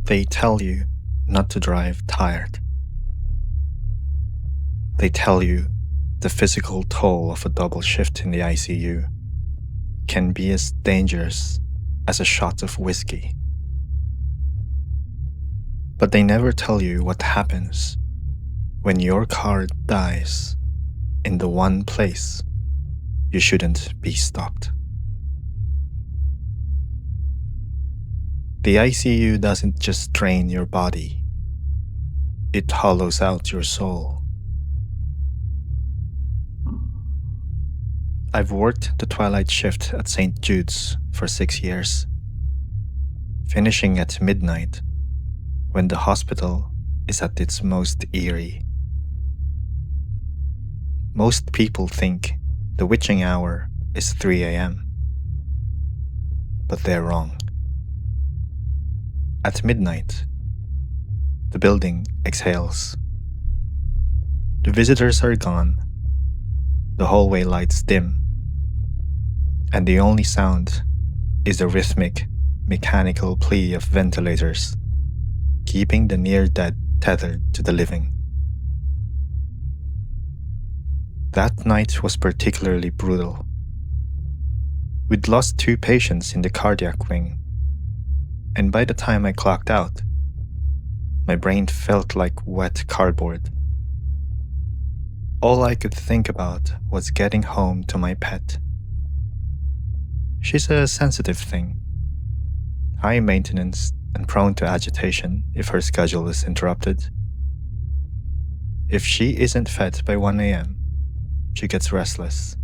They tell you not to drive tired. They tell you the physical toll of a double shift in the ICU can be as dangerous as a shot of whiskey. But they never tell you what happens when your car dies in the one place you shouldn't be stopped. The ICU doesn't just drain your body, it hollows out your soul. I've worked the twilight shift at St. Jude's for 6 years, finishing at midnight when the hospital is at its most eerie. Most people think the witching hour is 3 a.m., but they're wrong. At midnight, the building exhales. The visitors are gone, the hallway lights dim, and the only sound is the rhythmic, mechanical plea of ventilators, keeping the near-dead tethered to the living. That night was particularly brutal. We'd lost 2 patients in the cardiac wing, and by the time I clocked out, my brain felt like wet cardboard. All I could think about was getting home to my pet. She's a sensitive thing, high maintenance and prone to agitation if her schedule is interrupted. If she isn't fed by 1 a.m., she gets restless.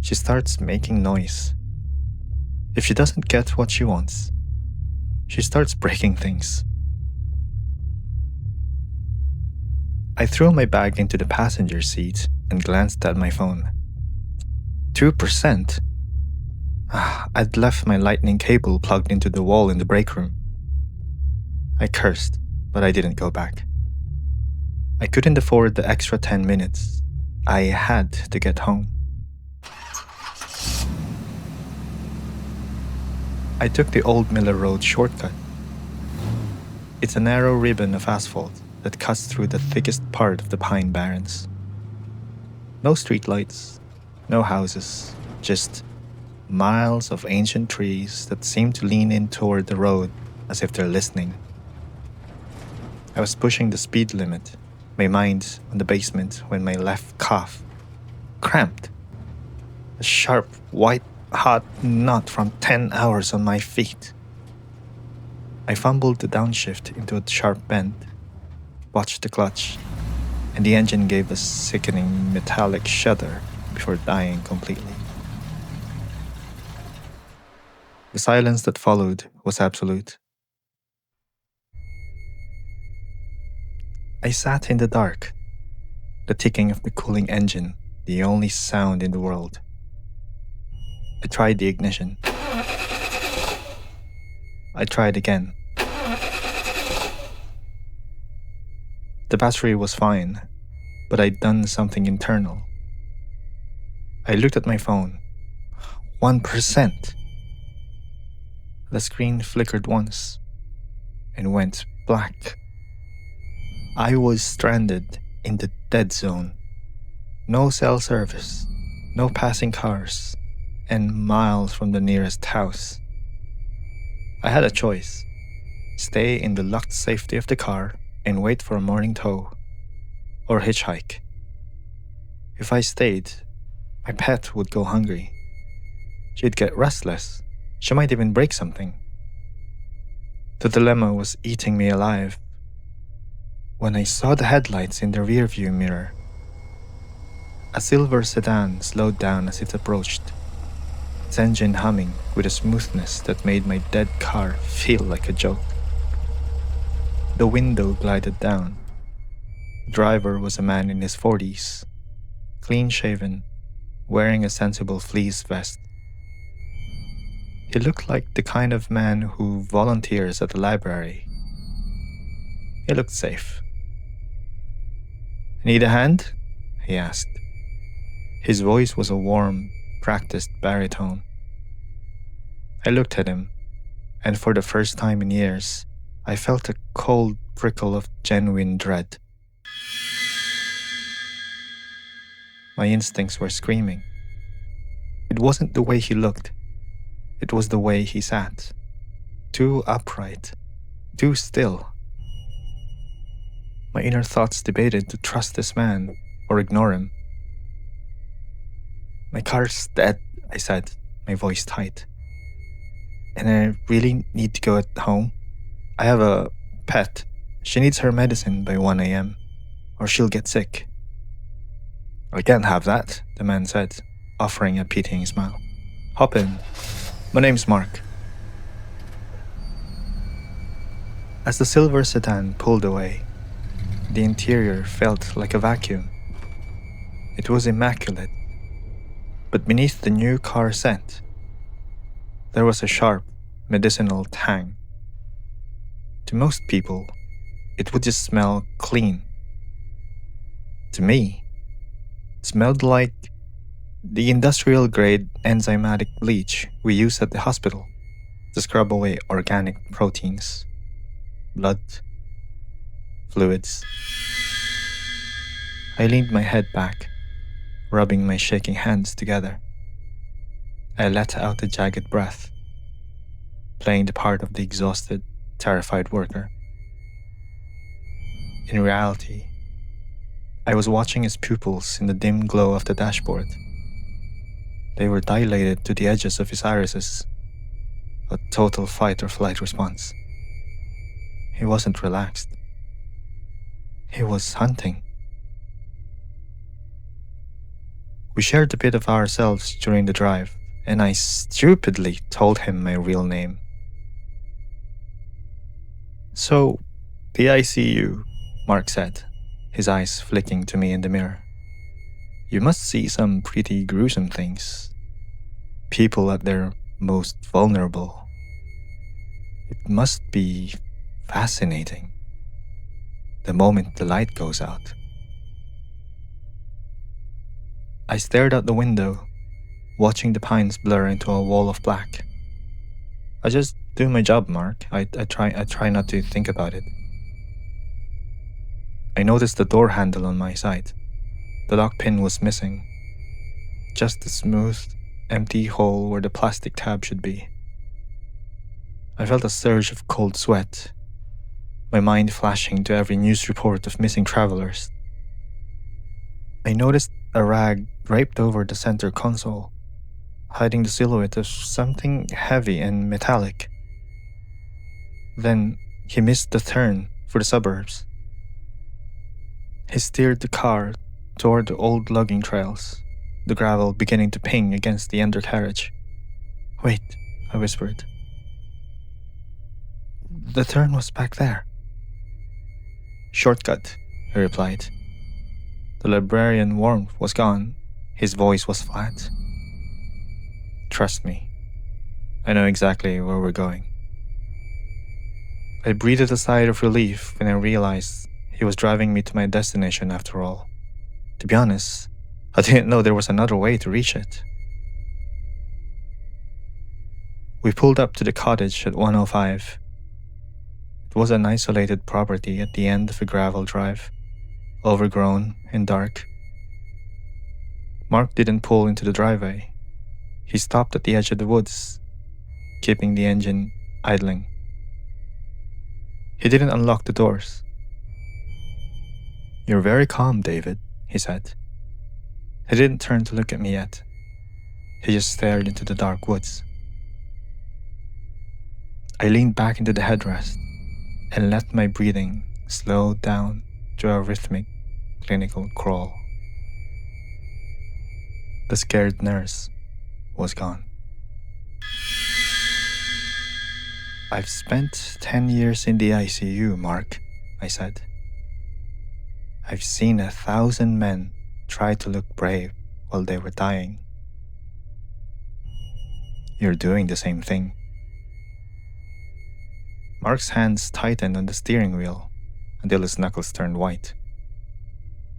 She starts making noise. If she doesn't get what she wants, she starts breaking things. I threw my bag into the passenger seat and glanced at my phone. 2%? I'd left my lightning cable plugged into the wall in the break room. I cursed, but I didn't go back. I couldn't afford the extra 10 minutes. I had to get home. I took the Old Miller Road shortcut. It's a narrow ribbon of asphalt that cuts through the thickest part of the Pine Barrens. No streetlights, no houses, just miles of ancient trees that seem to lean in toward the road as if they're listening. I was pushing the speed limit, my mind on the basement, when my left calf cramped. A sharp, white-hot knot from 10 hours on my feet. I fumbled the downshift into a sharp bend, watched the clutch, and the engine gave a sickening metallic shudder before dying completely. The silence that followed was absolute. I sat in the dark, the ticking of the cooling engine, the only sound in the world. I tried the ignition. I tried again. The battery was fine, but I'd done something internal. I looked at my phone. 1%. The screen flickered once and went black. I was stranded in the dead zone. No cell service, no passing cars, and miles from the nearest house. I had a choice: stay in the locked safety of the car and wait for a morning tow, or hitchhike. If I stayed, my pet would go hungry. She'd get restless. She might even break something. The dilemma was eating me alive. When I saw the headlights in the rearview mirror, a silver sedan slowed down as it approached, its engine humming with a smoothness that made my dead car feel like a joke. The window glided down. The driver was a man in his 40s, clean-shaven, wearing a sensible fleece vest. He looked like the kind of man who volunteers at the library. He looked safe. "Need a hand?" he asked. His voice was a warm, practiced baritone. I looked at him, and for the first time in years, I felt a cold prickle of genuine dread. My instincts were screaming. It wasn't the way he looked. It was the way he sat. Too upright. Too still. My inner thoughts debated to trust this man or ignore him. "My car's dead," I said, my voice tight. "And I really need to go at home. I have a pet. She needs her medicine by 1 a.m. or she'll get sick." "I can't have that," the man said, offering a pitying smile. "Hop in. My name's Mark." As the silver sedan pulled away, the interior felt like a vacuum. It was immaculate, but beneath the new car scent, there was a sharp, medicinal tang. To most people, it would just smell clean. To me, it smelled like the industrial-grade enzymatic bleach we use at the hospital to scrub away organic proteins, blood, fluids. I leaned my head back, rubbing my shaking hands together. I let out a jagged breath, playing the part of the exhausted, terrified worker. In reality, I was watching his pupils in the dim glow of the dashboard. They were dilated to the edges of his irises, a total fight-or-flight response. He wasn't relaxed. He was hunting. We shared a bit of ourselves during the drive, and I stupidly told him my real name. "So, the ICU," Mark said, his eyes flicking to me in the mirror. "You must see some pretty gruesome things. People at their most vulnerable. It must be fascinating. The moment the light goes out." I stared out the window, watching the pines blur into a wall of black. "I just do my job, Mark. I try not to think about it." I noticed the door handle on my side. The lock pin was missing. Just a smooth, empty hole where the plastic tab should be. I felt a surge of cold sweat, my mind flashing to every news report of missing travelers. I noticed a rag draped over the center console, hiding the silhouette of something heavy and metallic. Then he missed the turn for the suburbs. He steered the car toward the old logging trails, the gravel beginning to ping against the undercarriage. "Wait," I whispered. "The turn was back there." "Shortcut," he replied. The librarian warmth was gone. His voice was flat. "Trust me. I know exactly where we're going." I breathed a sigh of relief when I realized he was driving me to my destination after all. To be honest, I didn't know there was another way to reach it. We pulled up to the cottage at 105. It was an isolated property at the end of a gravel drive, overgrown and dark. Mark didn't pull into the driveway. He stopped at the edge of the woods, keeping the engine idling. He didn't unlock the doors. "You're very calm, David," he said. He didn't turn to look at me yet. He just stared into the dark woods. I leaned back into the headrest and let my breathing slow down to a rhythmic, clinical crawl. The scared nurse was gone. "I've spent 10 years in the ICU, Mark," I said. "I've seen 1,000 men try to look brave while they were dying. You're doing the same thing." Mark's hands tightened on the steering wheel until his knuckles turned white.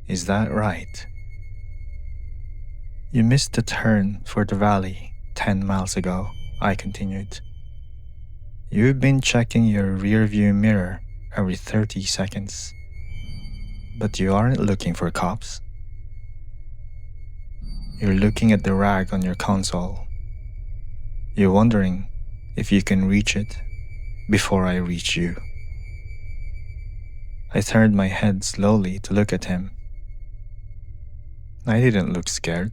"Is that right?" "You missed the turn for the valley 10 miles ago," I continued. You've been checking your rearview mirror every 30 seconds, but you aren't looking for cops. You're looking at the rag on your console. You're wondering if you can reach it before I reach you. I turned my head slowly to look at him. I didn't look scared.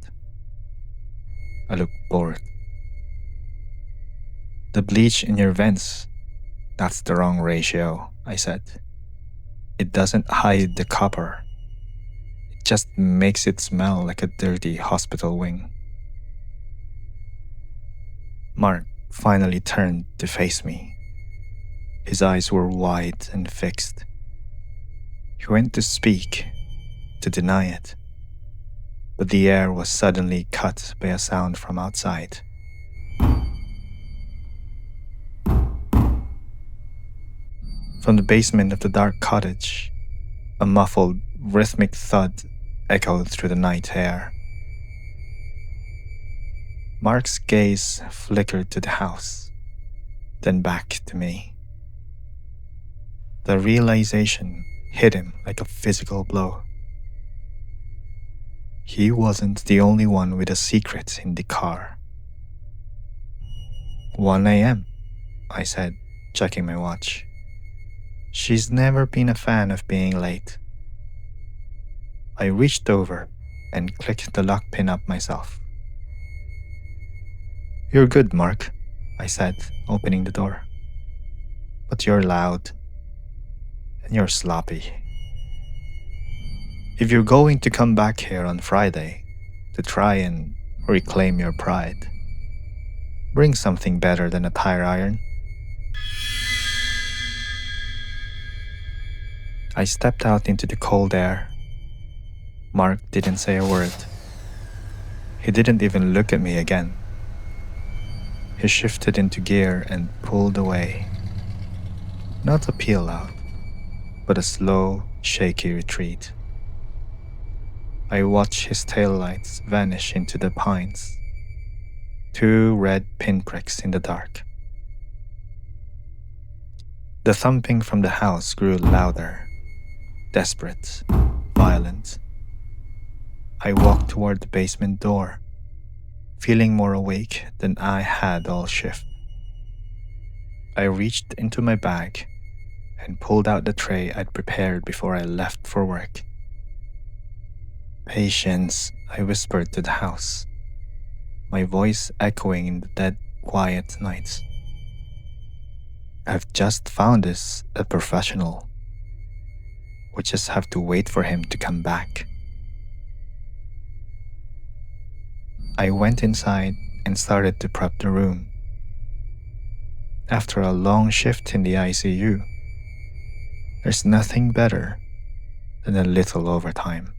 I looked bored. The bleach in your vents, that's the wrong ratio, I said. It doesn't hide the copper. It just makes it smell like a dirty hospital wing. Mark finally turned to face me. His eyes were wide and fixed. He went to speak, to deny it, but the air was suddenly cut by a sound from outside. From the basement of the dark cottage, a muffled, rhythmic thud echoed through the night air. Mark's gaze flickered to the house, then back to me. The realization hit him like a physical blow. He wasn't the only one with a secret in the car. 1 a.m., I said, checking my watch. She's never been a fan of being late. I reached over and clicked the lock pin up myself. You're good, Mark, I said, opening the door. But you're loud. And you're sloppy. If you're going to come back here on Friday to try and reclaim your pride, bring something better than a tire iron. I stepped out into the cold air. Mark didn't say a word. He didn't even look at me again. He shifted into gear and pulled away. Not a peel out, but a slow, shaky retreat. I watched his taillights vanish into the pines. 2 red pinpricks in the dark. The thumping from the house grew louder, desperate, violent. I walked toward the basement door, feeling more awake than I had all shift. I reached into my bag and pulled out the tray I'd prepared before I left for work. Patience, I whispered to the house, my voice echoing in the dead, quiet nights. I've just found this a professional. We just have to wait for him to come back. I went inside and started to prep the room. After a long shift in the ICU, there's nothing better than a little overtime.